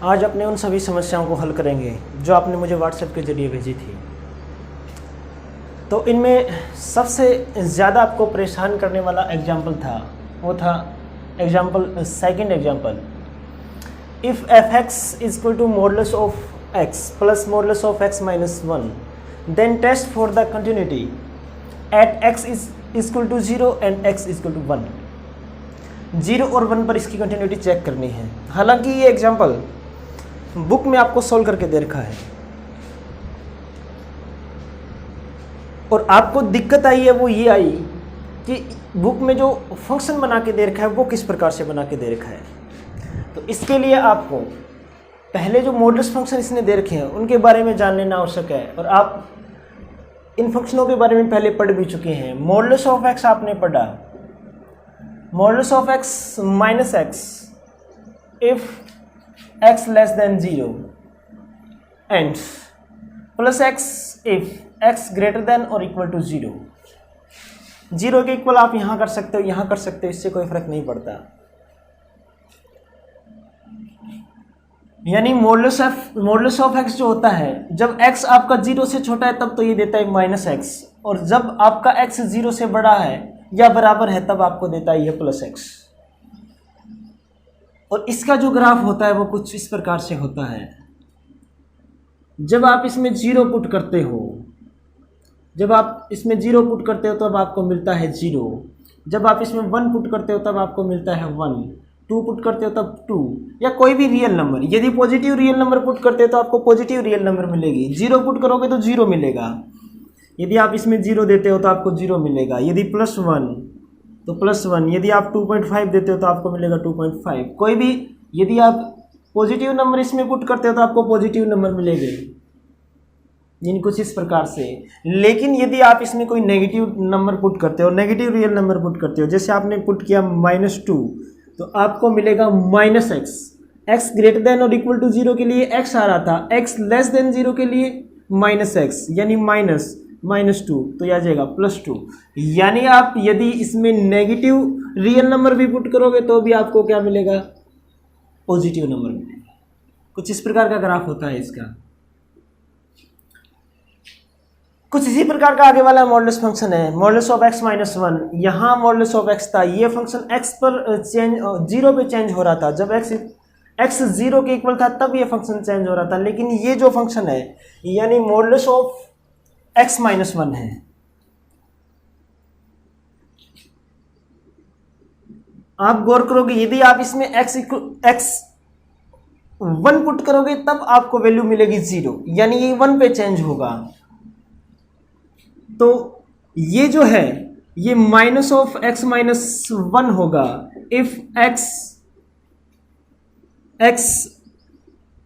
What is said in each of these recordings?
आज अपने उन सभी समस्याओं को हल करेंगे जो आपने मुझे व्हाट्सएप के ज़रिए भेजी थी। तो इनमें सबसे ज़्यादा आपको परेशान करने वाला एग्जाम्पल था, वो था second example. If F X is equal to modulus of x plus modulus of x minus 1 then test for the continuity at X is equal to 0 and X is equal to 1। 0 और 1 पर इसकी continuity check करनी है। हालांकि ये example book में आपको solve करके दे रखा है और आपको दिक्कत आई है वो ये आई कि बुक में जो फंक्शन बना के दे रखा है वो किस प्रकार से बना के दे रखा है। तो इसके लिए आपको पहले जो मॉडुलस फंक्शन इसने दे रखे हैं उनके बारे में जान लेना आवश्यक है और आप इन फंक्शनों के बारे में पहले पढ़ भी चुके हैं। मॉडुलस ऑफ एक्स आपने पढ़ा, modulus of x minus x if x less than 0 and plus x if x greater than और इक्वल टू 0। 0 के इक्वल आप यहाँ कर सकते हो, यहाँ कर सकते हो, इससे कोई फर्क नहीं पड़ता। यानी मॉडुलस ऑफ एक्स जो होता है, जब x आपका 0 से छोटा है तब तो ये देता है माइनस एक्स, और जब आपका x 0 से बड़ा है या बराबर है तब आपको देता है ये प्लस एक्स। और इसका जो ग्राफ होता है वो कुछ इस प्रकार से होता है। जब आप इसमें 0 पुट करते हो, जब आप इसमें 0 पुट करते हो तब आपको मिलता है 0। जब आप इसमें 1 पुट करते हो तब आपको मिलता है 1। 2 पुट करते हो तब 2, या कोई भी रियल नंबर। यदि पॉजिटिव रियल नंबर पुट करते हो तो आपको पॉजिटिव रियल नंबर मिलेगी। 0 पुट करोगे तो 0 मिलेगा। यदि आप इसमें 0 देते हो तो आपको 0 मिलेगा। यदि +1 तो +1। यदि आप 2.5 देते हो तो आपको मिलेगा 2.5। कोई भी यदि आप पॉजिटिव नंबर इसमें पुट करते हो तो आपको पॉजिटिव नंबर मिलेंगे, यानी कुछ इस प्रकार से। लेकिन यदि आप इसमें कोई नेगेटिव नंबर पुट करते हो, नेगेटिव रियल नंबर पुट करते हो, जैसे आपने पुट किया -2 तो आपको मिलेगा -x। x ग्रेटर देन और इक्वल टू 0 के लिए x आ रहा था, x लेस देन 0 के लिए -x, यानी -2 तो यह आ जाएगा +2। यानी आप यदि इसमें नेगेटिव रियल नंबर भी पुट करोगे तो भी आपको क्या मिलेगा, पॉजिटिव नंबर मिलेगा। कुछ इस प्रकार का ग्राफ होता है इसका। कुछ इसी प्रकार का आगे वाला मॉडुलस फंक्शन है, मॉडुलस ऑफ x माइनस 1। यहाँ मॉडुलस ऑफ x था, ये फंक्शन x पर चेंज 0 पे चेंज हो रहा था। जब x 0 के इक्वल था तब ये फंक्शन चेंज हो रहा था। लेकिन ये जो फंक्शन है यानी मॉडुलस ऑफ x माइनस 1 है। आप गौर करोगे, यदि आप इसमें x 1 पुट करोगे तब आपको वैल्यू मिलेगी 0, यानी ये 1 पे चेंज होगा। तो ये जो है ये माइनस ऑफ x माइनस 1 होगा इफ x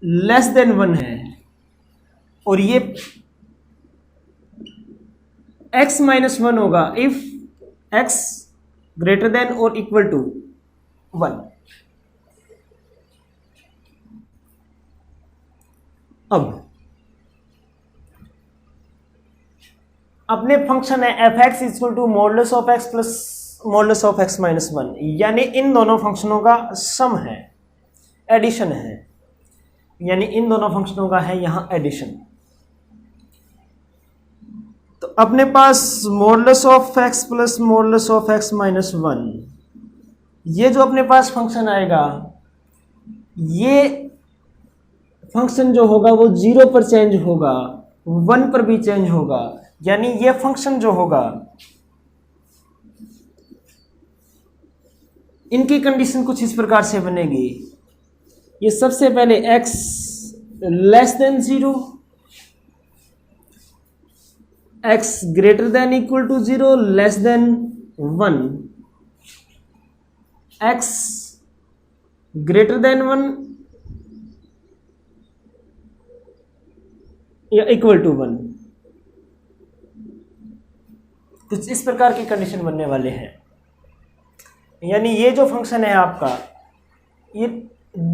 लेस देन 1 है, और ये x माइनस 1 होगा इफ x ग्रेटर देन और इक्वल टू 1। अब अपने फंक्शन है F X equal to modulus of x plus modulus of x minus 1, यानी इन दोनों फंक्शनों का सम है, एडिशन है। यानी इन दोनों फंक्शनों का है यहां एडिशन। तो अपने पास modulus of x plus modulus of x minus 1, ये जो अपने पास फंक्शन आएगा, ये फंक्शन जो होगा वो 0 पर चेंज होगा, 1 पर भी चेंज होगा। यानी ये फंक्शन जो होगा इनकी कंडीशन कुछ इस प्रकार से बनेगी। ये सबसे पहले x less than 0, x greater than equal to 0, less than 1, x greater than 1 या इक्वल टू 1। कुछ इस प्रकार की कंडीशन बनने वाले हैं। यानी ये जो फंक्शन है आपका, ये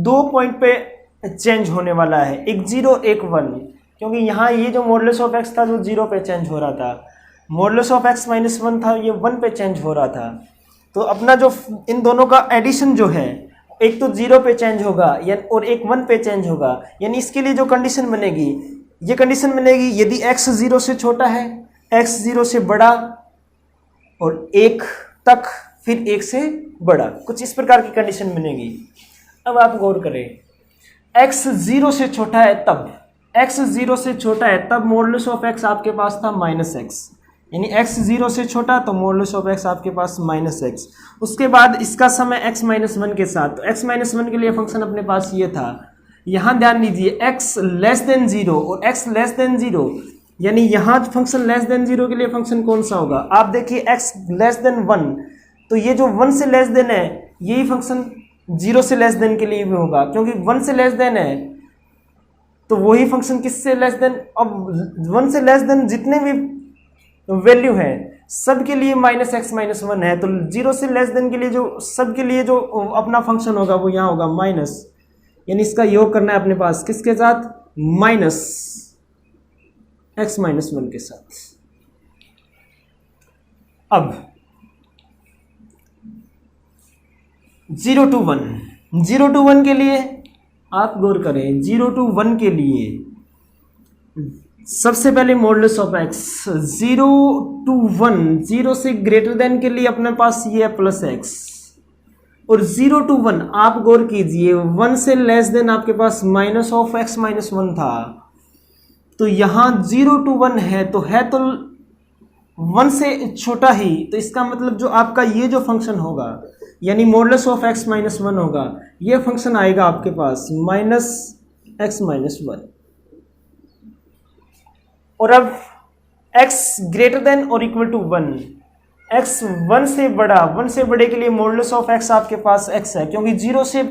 2 पॉइंट पे चेंज होने वाला है, एक 0 एक 1, क्योंकि यहाँ ये जो मॉडुलस ऑफ एक्स था जो 0 पे चेंज हो रहा था, मॉडुलस ऑफ एक्स माइनस 1 था ये 1 पे चेंज हो रहा था। तो अपना जो इन दोनों का एडिशन जो है एक तो 0 पे चेंज होगा या और एक 1 पे चेंज होगा, यानी इसके लिए जो कंडीशन बनेगी, ये कंडीशन बनेगी यदि x 0 से छोटा है, x 0 से बड़ा और 1 तक, फिर 1 से बड़ा, कुछ इस प्रकार की कंडीशन बनेगी। अब आप गौर करें, x 0 से छोटा है तब, x 0 से छोटा है तब मॉडुलस ऑफ x आपके पास था -x, यानी x 0 से छोटा तो मॉडुलस ऑफ x आपके पास -x। उसके बाद इसका समय x - 1 के साथ, तो x - 1 के लिए फंक्शन अपने पास ये था। यहाँ ध्यान दीजिए x लेस देन 0 और x लेस देन 0, यानी यहाँ फंक्शन लेस देन 0 के लिए फंक्शन कौन सा होगा? आप देखिए x लेस देन 1, तो ये जो 1 से लेस देन है यही फंक्शन 0 से लेस देन के लिए भी होगा, क्योंकि 1 से लेस देन है तो वही फंक्शन किससे लेस देन, अब 1 से लेस देन जितने भी वैल्यू है सबके लिए -x - 1 है, तो 0 से लेस देन के लिए जो सबके लिए जो अपना फंक्शन होगा वो यहाँ होगा माइनस, यानी इसका योग करना है अपने पास किसके साथ? -x - 1 के साथ। अब 0 to 1 के लिए आप गौर करें, 0 to 1 के लिए सबसे पहले मॉडुलस ऑफ x 0 to 1, 0 से ग्रेटर देन के लिए अपने पास ये है +x, और 0 to 1 आप गौर कीजिए 1 से लेस देन आपके पास -x - 1 था, तो यहाँ 0 to 1 है तो 1 से छोटा ही, तो इसका मतलब जो आपका ये जो फंक्शन होगा यानी मॉडुलस ऑफ x - 1 होगा, ये फंक्शन आएगा आपके पास -x - 1। और अब x ग्रेटर देन और इक्वल टू 1, x 1 से बड़ा, 1 से बड़े के लिए मॉडुलस ऑफ x आपके पास x है, क्योंकि 0 से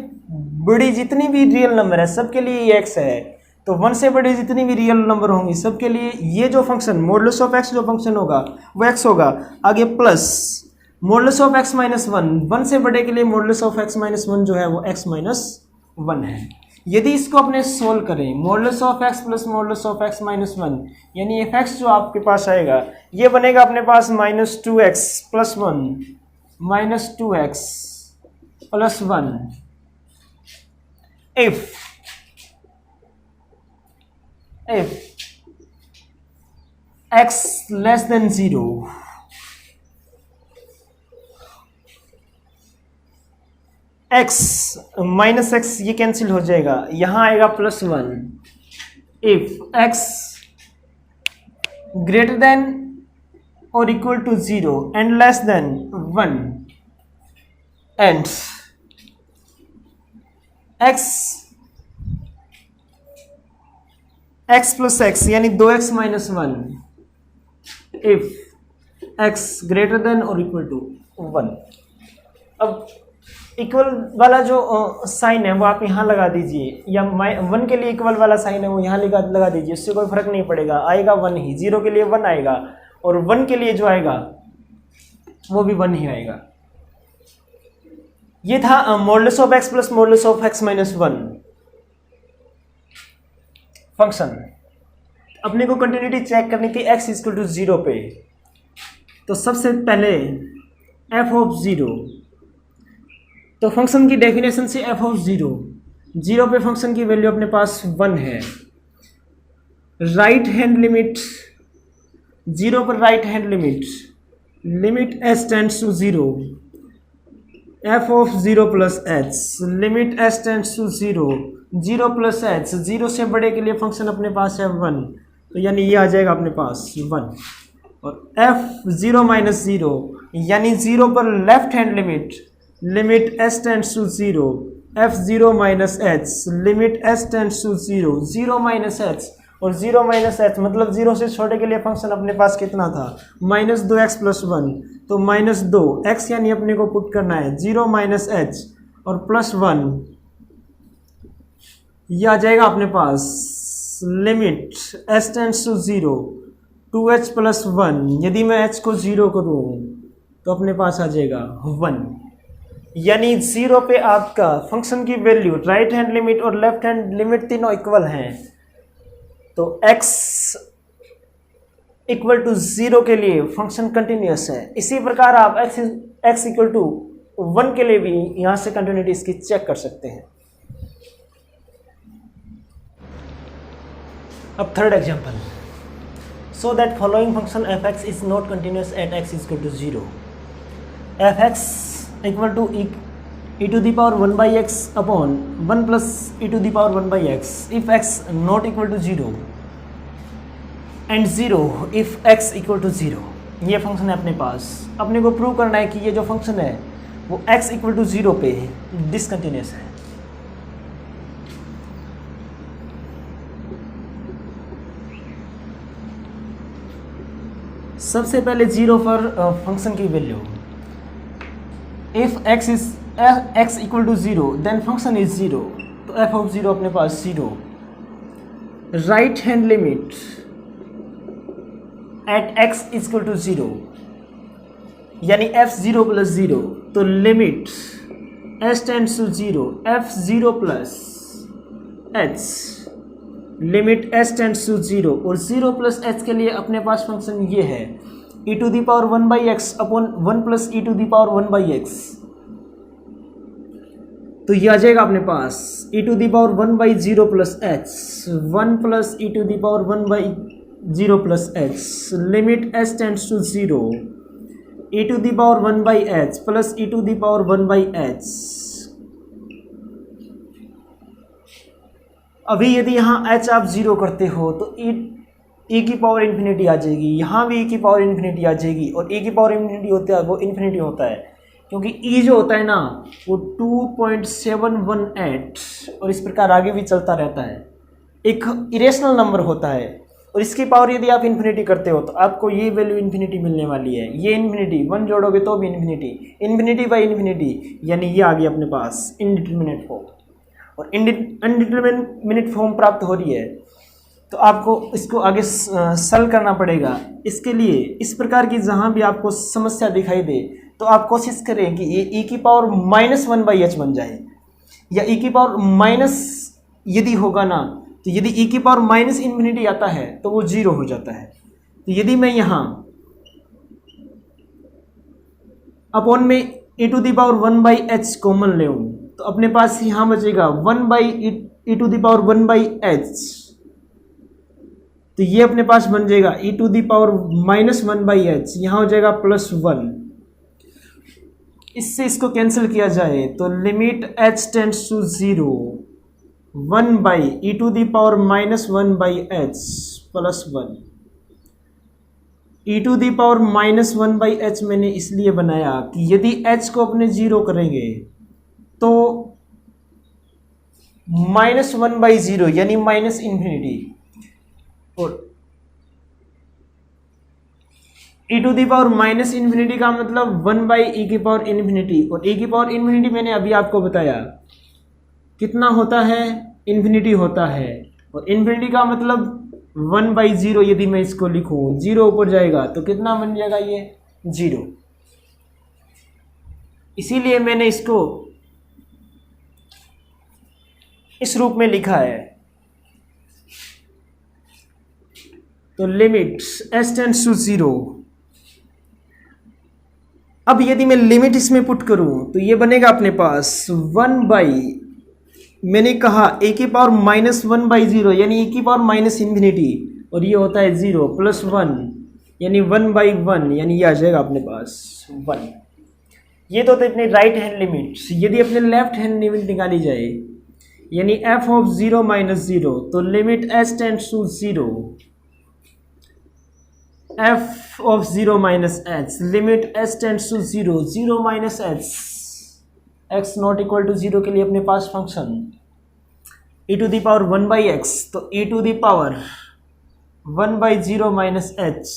बड़ी जितनी भी रियल नंबर है सबके लिए ये x है, तो 1 से बड़ी जितनी भी रियल नंबर होंगी सबके लिए ये जो फंक्शन मॉडुलस ऑफ x जो फंक्शन होगा वो x होगा। आगे प्लस मॉडुलस ऑफ x - 1, 1 से बड़े के लिए मॉडुलस ऑफ x - 1 जो है वो x - 1 है। यदि इसको अपने सोल्व करें, modulus of x plus modulus of x - 1, यानी f(x) जो आपके पास आएगा ये बनेगा अपने पास -2x + 1 -2x + 1 if x less than 0, x -x ये कैंसिल हो जाएगा, यहाँ आएगा +1 इफ x ग्रेटर देन और equal to 0 and less than 1 and x plus x यानी 2x - 1 if x greater than और इक्वल टू 1। अब इक्वल वाला जो साइन है वो आप यहाँ लगा दीजिए, या 1 के लिए इक्वल वाला साइन है वो यहाँ लगा दीजिए, उससे कोई फर्क नहीं पड़ेगा, आएगा 1 ही। 0 के लिए 1 आएगा और 1 के लिए जो आएगा वो भी 1 ही आएगा। ये था modulus of x plus modulus of x - 1 function. अपने को कंटिन्यूटी चेक करनी थी x = 0 पे, तो सबसे पहले f(0), तो फंक्शन की डेफिनेशन से f(0), 0 पे फंक्शन की वैल्यू अपने पास 1 है। राइट हैंड लिमिट 0 पर, right hand limit s tends to 0, f(0 + h), limit s tends to 0, 0 + h, 0 से बड़े के लिए फंक्शन अपने पास है 1, तो यानी ये आ जाएगा अपने पास 1। और f(0 - 0) यानी 0 पर left hand limit s tends to 0, f(0 - h), limit s tends to 0, 0 - h, और 0 - h मतलब 0 से छोटे के लिए फंक्शन अपने पास कितना था -2x + 1, तो -2x यानी अपने को पुट करना है 0 - h और +1, ये आ जाएगा अपने पास limit s tends to 0, 2h + 1, यदि मैं h को 0 करूँ तो अपने पास आ जाएगा 1। यानी 0 पे आपका फंक्शन की वैल्यू राइट हैंड लिमिट और लेफ्ट हैंड लिमिट तीनों इक्वल हैं, तो x = 0 के लिए फंक्शन कंटिन्यूअस है। इसी प्रकार आप x = 1 के लिए भी यहाँ से कंटिन्यूटी इसकी चेक कर सकते हैं। अब third example, so that following function F X is not continuous at X is equal to 0। F X equal to e to the power 1 by x upon 1 plus e to the power 1 by x if x not equal to 0 and 0 if x equal to 0। ये function है अपने पास। अपने को prove करना है कि ये जो फंक्शन है वो x इक्वल टू 0 पे डिसकंटिन्यूस है। सबसे पहले 0 पर फंक्शन की value, if x equal to 0 then function is 0, तो f ऑफ 0 अपने पास 0। Right hand limit at x equal to 0 यानी f 0 प्लस 0, तो limit s tends to 0 f 0 plus h, limit s tends to 0 और 0 plus h के लिए अपने पास फंक्शन ये है e to the power 1 by X upon 1 plus e to the power 1 by x. तो ये आ जाएगा अपने पास e to the power 1 by 0 plus H, 1 plus e to the power 1 by 0 plus H, limit s tends to 0 e to the power 1 by H plus e to the power 1 by H. अभी यदि यहाँ h आप 0 करते हो तो e की power infinity आ जाएगी, यहाँ भी e की पावर इन्फिनिटी आ जाएगी और e की पावर इन्फिनिटी होता है वो इन्फिनिटी होता है क्योंकि e जो होता है ना वो 2.718 और इस प्रकार आगे भी चलता रहता है, एक इरेशनल नंबर होता है और इसकी पावर यदि आप इन्फिनिटी करते हो तो आपको ये वैल्यू इन्फिनिटी मिलने वाली है। ये इन्फिनिटी 1 जोड़ोगे तो भी इन्फिनिटी, इन्फिनिटी बाई इन्फिनिटी, यानी ये आ गया अपने पास इनडिटरमिनेट फॉर्म। और अनडिटरमिनेट फॉर्म प्राप्त हो रही है तो आपको इसको आगे सॉल्व करना पड़ेगा। इसके लिए इस प्रकार की जहाँ भी आपको समस्या दिखाई दे तो आप कोशिश करें कि ये e की पावर -1 बाई एच बन जाए, या e की पावर माइनस यदि होगा ना तो यदि e की पावर माइनस इन्फिनिटी आता है तो वो 0 हो जाता है। तो यदि मैं यहाँ अपॉन में e to the power 1 by H common ले तो अपने पास यहाँ बचेगा 1 by e to the power 1 by H, तो ये अपने पास बन जाएगा e to the power -1 by H, यहाँ हो जाएगा +1। इससे इसको कैंसिल किया जाए तो limit h tends to 0 1 by e to the power -1 by H plus 1। e to the power -1 by H मैंने इसलिए बनाया कि यदि h को अपने 0 करेंगे तो -1 बाई 0 यानी माइनस इन्फिनिटी और e to the power minus infinity का मतलब 1 बाई e की पावर इन्फिनिटी, और e की पावर इन्फिनिटी मैंने अभी आपको बताया कितना होता है, इन्फिनिटी होता है, और इन्फिनिटी का मतलब 1 बाई 0 यदि मैं इसको लिखूं 0 ऊपर जाएगा तो कितना बन जाएगा ये 0। इसीलिए मैंने इसको इस रूप में लिखा है। तो लिमिट s टेंड्स टू 0, अब यदि मैं लिमिट इसमें पुट करूं तो ये बनेगा अपने पास 1 बाई, मैंने कहा a की पावर -1 बाई 0 यानी e की पावर माइनस इन्फिनिटी और ये होता है 0 प्लस 1 यानी 1 बाई 1 यानी ये आ जाएगा अपने पास 1। ये तो अपने राइट हैंड लिमिट। यदि अपने लेफ्ट हैंड लिमिट निकाली जाए यानी f ऑफ 0 माइनस 0, तो limit s tends to 0 f of 0 minus h, limit s tends to 0 0 minus h, x not equal to 0 के लिए अपने पास function e to the power 1 by x, तो e to the power 1 by 0 minus h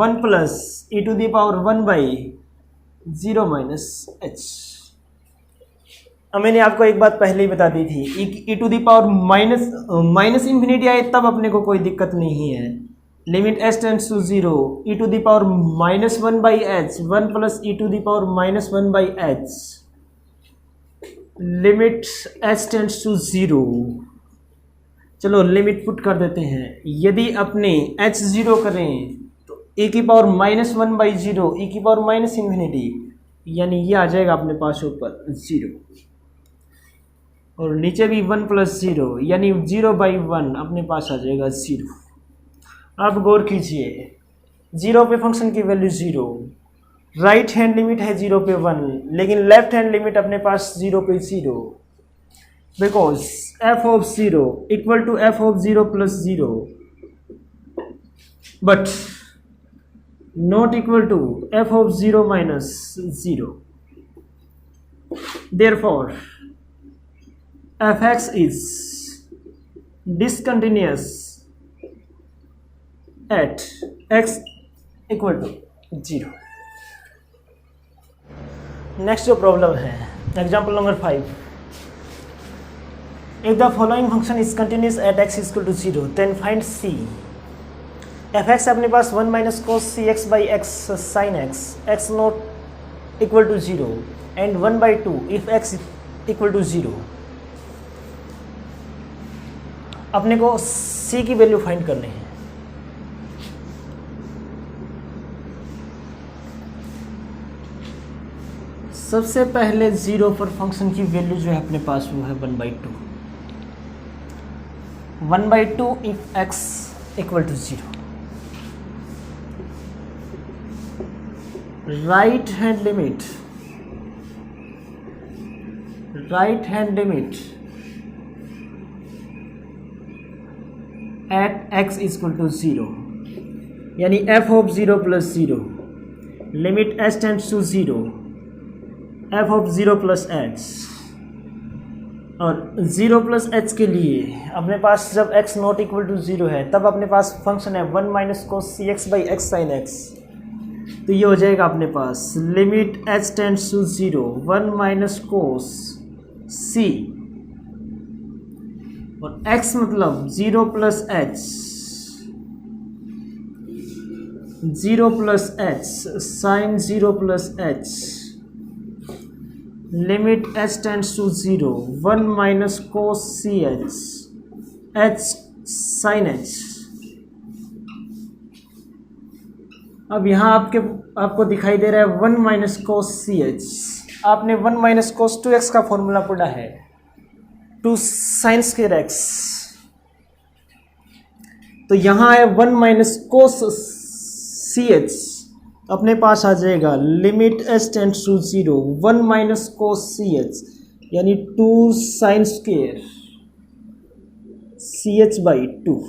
1 plus e to the power 1 by 0 minus h। अब मैंने आपको एक बात पहले ही बता दी थी, e to the power minus infinity आए तब अपने को कोई दिक्कत नहीं है। Limit s tends to 0 e to the power -1 by h 1 plus e to the power -1 by h, limit s tends to 0। चलो लिमिट पुट कर देते हैं। यदि अपने h 0 करें तो e की पावर -1 बाई 0 e की पावर माइनस इन्फिनिटी, यानी ये आ जाएगा अपने पास ऊपर 0, और नीचे भी 1 + 0 यानी 0/1 अपने पास आ जाएगा 0। अब गौर कीजिए, 0 पे फंक्शन की वैल्यू 0, राइट हैंड लिमिट है 0 पे 1, लेकिन लेफ्ट हैंड लिमिट अपने पास 0 पे 0, because f of 0 equal to f of 0 + 0 but not equal to f of 0 minus 0. Therefore, fx is discontinuous at x equal to 0. Next जो problem है, example number 5, if the following function is continuous at x equal to 0 then find c। F X अपने पास 1 - cos cx/x sin x, x not equal to 0 and 1/2 if x equal to 0। अपने को c की value find करनी है। सबसे पहले 0 पर फंक्शन की वैल्यू जो है अपने पास वो है 1/2, 1/2 if x equal to 0। right hand limit at x equal to 0 यानी f of 0 + 0 limit s tends to 0 f of 0 + h, और 0 + h के लिए अपने पास जब x नॉट इक्वल टू 0 है तब अपने पास फंक्शन है 1 - cos cx/x sin x। तो ये हो जाएगा अपने पास limit h tends to 0 1 - cos c, और x मतलब 0 + h, 0 + h sin 0 + h, limit h tends to 0 1 - cos ch h sin h। अब यहाँ आपको दिखाई दे रहा है 1 - cos ch, आपने 1 - cos 2x का फॉर्मूला पढ़ा है, 2 sin² x, तो यहाँ है 1 - cos ch, अपने पास आ जाएगा limit s tends to 0 1 - cos ch यानी 2 sin² ch/2,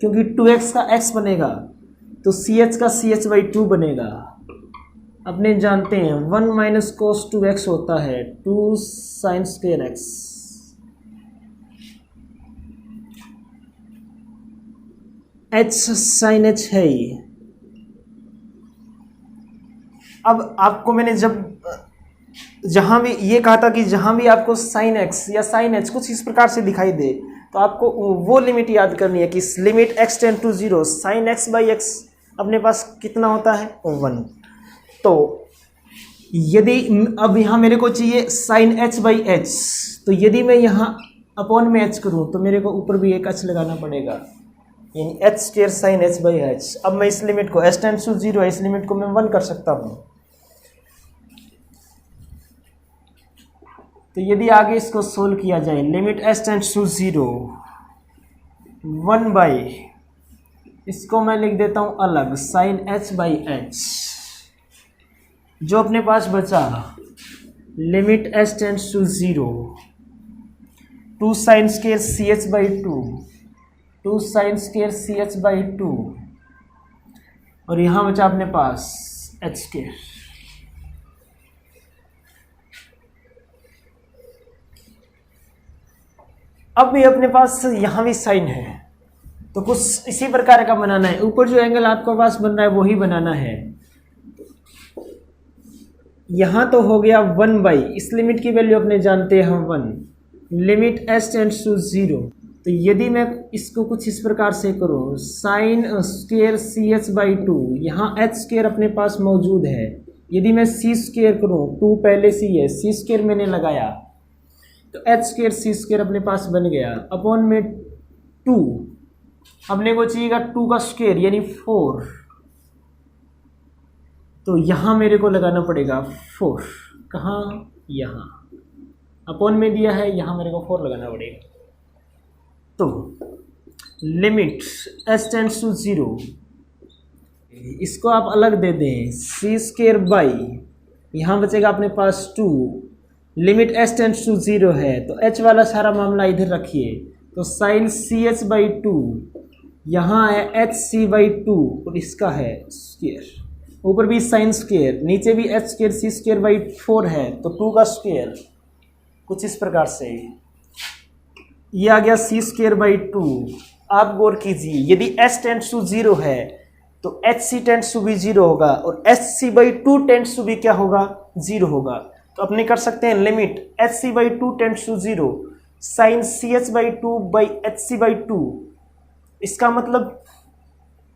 क्योंकि 2x का x बनेगा तो ch का ch/2 बनेगा। अपने जानते हैं 1 - cos 2x होता है 2 sin² x। h sin h है ही। अब आपको मैंने जहां भी ये कहा था कि जहां भी आपको sin x या sin h कुछ इस प्रकार से दिखाई दे तो आपको वो लिमिट याद करनी है कि limit x tend to 0 sin x/x अपने पास कितना होता है 1। तो यदि अब यहाँ मेरे को चाहिए sin h/h, तो यदि मैं यहाँ अपॉन में h करूँ तो मेरे को ऊपर भी एक h लगाना पड़ेगा, यानी h² sin h/h। अब मैं इस लिमिट को h टेंड्स टू 0 है, इस लिमिट को मैं 1 कर सकता हूँ। तो यदि आगे इसको सोल्व किया जाए, लिमिट h टेंड्स टू 0 1/ इसको मैं लिख देता हूँ अलग sin h/h, जो अपने पास बचा limit h tends to 0 2 sin² ch/2 2 sin² ch/2, और यहाँ बचा अपने पास h²। अब भी अपने पास यहाँ भी साइन है, तो कुछ इसी प्रकार का बनाना है। ऊपर जो एंगल आपके पास बन रहा है वही बनाना है। यहाँ तो हो गया 1/, इस लिमिट की वैल्यू अपने जानते हैं हम 1, लिमिट h टेंड्स टू 0। तो यदि मैं इसको कुछ इस प्रकार से करूँ sin² ch/2, यहाँ h² अपने पास मौजूद है। यदि मैं c² करूँ, 2 पहले c है, c² मैंने लगाया तो h² c² अपने पास बन गया, अपॉन में 2 अपने को चाहिएगा 2 का स्क्वायर यानी 4, तो यहाँ मेरे को लगाना पड़ेगा 4। कहाँ? यहाँ अपॉन में दिया है, यहाँ मेरे को 4 लगाना पड़ेगा। तो लिमिट s टेंड्स टू 0, इसको आप अलग दे दें, सी स्क्वायर बाई, यहाँ बचेगा अपने पास 2, लिमिट s टेंड्स टू 0 है तो h वाला सारा मामला इधर रखिए, तो साइन सी एच बाई 2, यहाँ है एच सी बाई 2 और इसका है स्क्वायर, ऊपर भी साइन स्क्वायर, नीचे भी H square C square by 4 है तो 2 का स्क्वायर, कुछ इस प्रकार से ये आ गया सी स्क्वायर बाई 2। आप गौर कीजिए, यदि s टेंड्स टू 0 है तो एच सी टेंड्स टू भी 0 होगा और H C by 2 tends to भी क्या होगा? 0 होगा। तो अपने कर सकते हैं limit H C by 2 tends to 0 sine C H by 2 by H C by 2, इसका मतलब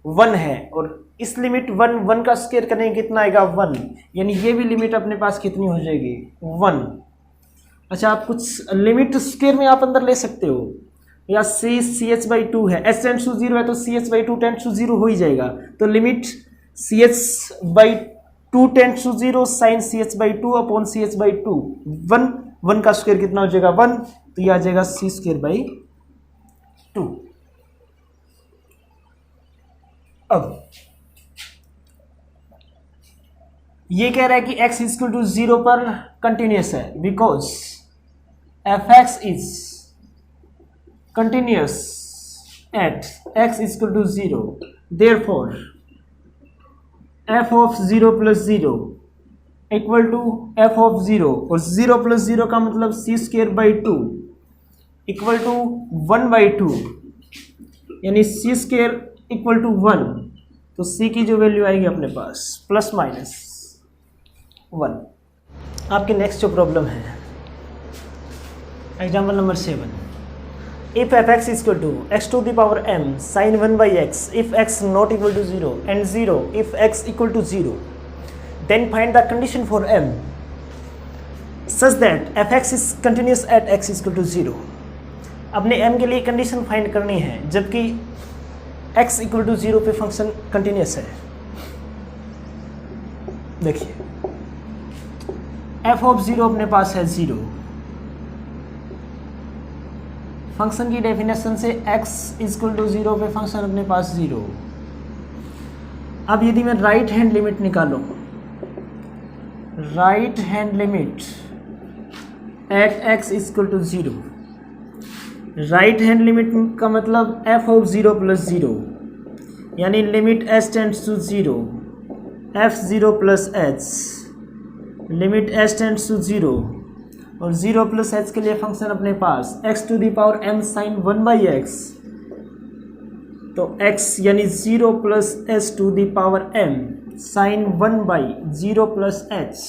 1 है, और इस लिमिट 1 का स्क्वायर करेंगे कितना आएगा? 1, यानी ये भी लिमिट अपने पास कितनी हो जाएगी? 1। अच्छा, आप कुछ लिमिट स्क्वायर में आप अंदर ले सकते हो, या सी एच बाई 2 है, एच टेंड्स टू 0 है तो C H by 2 tends to 0 हो ही जाएगा, तो limit C H by 2 tends to 0 sine C H by 2 upon C H by 2, 1 का स्क्वायर कितना हो जाएगा? 1, तो यह आ जाएगा सी स्क्वायर बाई 2। अब ये कह रहा है कि x इक्वल टू 0 पर कंटिन्यूस है, because F X is continuous at x equal to 0, therefore f of 0 plus 0 equal to f of 0, और 0 प्लस 0 का मतलब C square by 2 equal to 1 by 2, यानी सी स्क्वायर इक्वल टू 1, तो c की जो value आएगी अपने पास प्लस माइनस 1। आपकी नेक्स्ट जो प्रॉब्लम है, example number 7, if F X equal to X to the power m sine 1 by X if X not equal to 0 and 0 if X equal to 0, then find the condition for m such that F X is continuous at x equal to 0। अपने m के लिए condition find करनी है जबकि x equal to 0 पे function continuous है। देखिए f of 0 अपने पास है 0, फंक्शन की डेफिनेशन से x इक्वल टू 0 पे फंक्शन अपने पास 0। अब यदि मैं राइट हैंड लिमिट निकालूं, right hand limit at x equal to 0, right hand limit का मतलब f ऑफ 0 प्लस 0, यानी limit s tends to 0 f0 plus h, limit s tends to 0, और 0 प्लस h के लिए फंक्शन अपने पास x to the power m sine 1 by x, तो x यानी 0 plus s to the power m sine 1 by 0 plus h।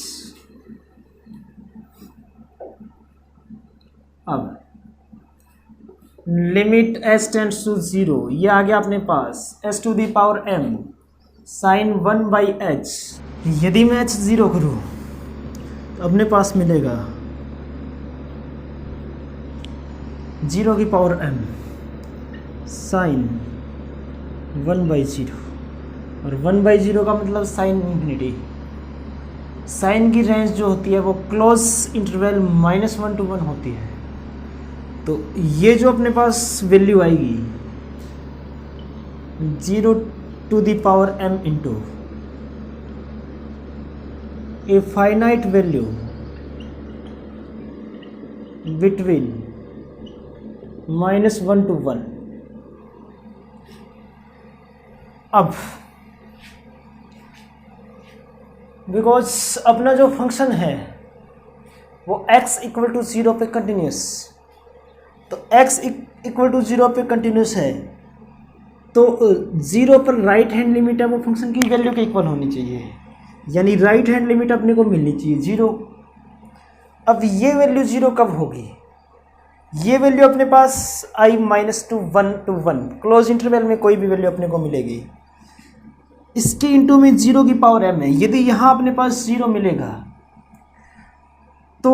अब limit s tends to 0, ये आ गया अपने पास s to the power m sine 1 by h। यदि मैं h 0 करूँ तो अपने पास मिलेगा 0 की पावर m साइन 1 बाई 0, और 1 बाई 0 का मतलब साइन इन्फिनिटी। साइन की रेंज जो होती है वो क्लोज इंटरवल -1 to 1 होती है, तो ये जो अपने पास वैल्यू आएगी 0 to the power m into a finite value between -1 to 1। अब बिकॉज अपना जो फंक्शन है वो x इक्वल टू 0 पे कंटिन्यूस, तो x इक्वल टू 0 पे कंटिन्यूस है तो 0 पर राइट हैंड लिमिट है वो फंक्शन की वैल्यू के इक्वल होनी चाहिए, यानी राइट हैंड लिमिट अपने को मिलनी चाहिए 0। अब ये वैल्यू 0 कब होगी? ये वैल्यू अपने पास आई -1 to 1, क्लोज इंटरवल में कोई भी वैल्यू अपने को मिलेगी, इसके इंटू में 0 की पावर m है। यदि यहाँ अपने पास 0 मिलेगा तो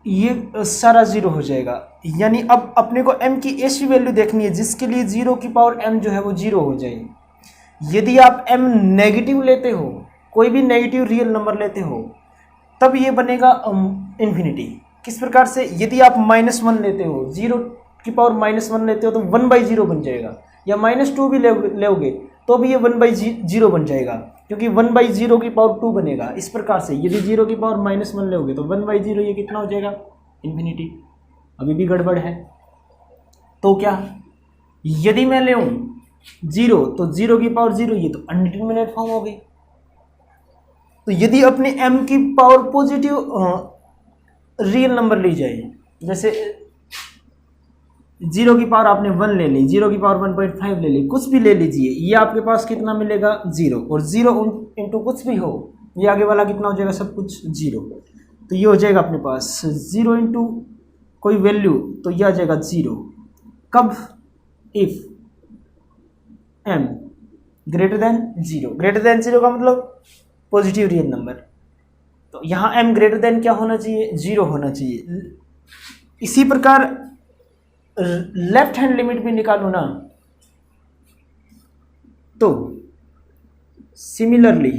ये सारा 0 हो जाएगा, यानी अब अपने को m की ऐसी वैल्यू देखनी है जिसके लिए 0 की पावर m जो है वो 0 हो जाए। यदि आप m नेगेटिव लेते हो, कोई भी नेगेटिव रियल नंबर लेते हो तब ये बनेगा इन्फिनिटी। किस प्रकार से, यदि आप -1 लेते हो, 0 की पावर -1 लेते हो तो 1/0 बन जाएगा, या -2 भी लोगे तो भी ये 1/0 बन जाएगा, क्योंकि 1/0 की पावर 2 बनेगा। इस प्रकार से यदि 0 की पावर -1 लोगे तो 1/0 ये कितना हो जाएगा, इन्फिनिटी। अभी भी गड़बड़ है। तो क्या, यदि मैं ले 0 तो 0 की पावर 0, ये तो अनडिटरमिनेट फॉर्म हो गई। तो यदि अपने m की पावर पॉजिटिव रियल नंबर ली जाए, जैसे 0 की पावर आपने 1 ले ली, 0 की पावर 1.5 ले ली, कुछ भी ले लीजिए, ये आपके पास कितना मिलेगा, 0। और 0 इंटू कुछ भी हो, ये आगे वाला कितना हो जाएगा, सब कुछ 0। तो ये हो जाएगा अपने पास 0 इंटू कोई वैल्यू, तो ये आ जाएगा 0। कब, if m greater than 0। Greater than 0 का मतलब पॉजिटिव रियल नंबर। तो यहाँ m ग्रेटर देन क्या होना चाहिए, 0 होना चाहिए। इसी प्रकार लेफ्ट हैंड लिमिट भी निकालो ना, तो सिमिलरली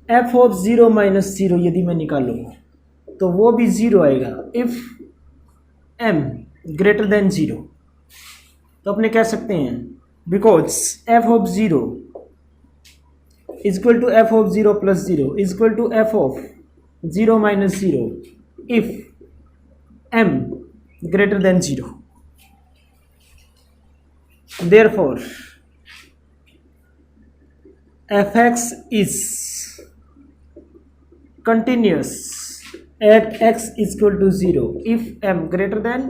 f ऑफ 0 माइनस 0 यदि मैं निकालूं तो वो भी 0 आएगा, इफ m ग्रेटर देन 0। तो अपने कह सकते हैं because f of 0 is equal to f of 0 plus 0 is equal to f of 0 minus 0 if m greater than 0। Therefore fx is continuous at x is equal to 0 if m greater than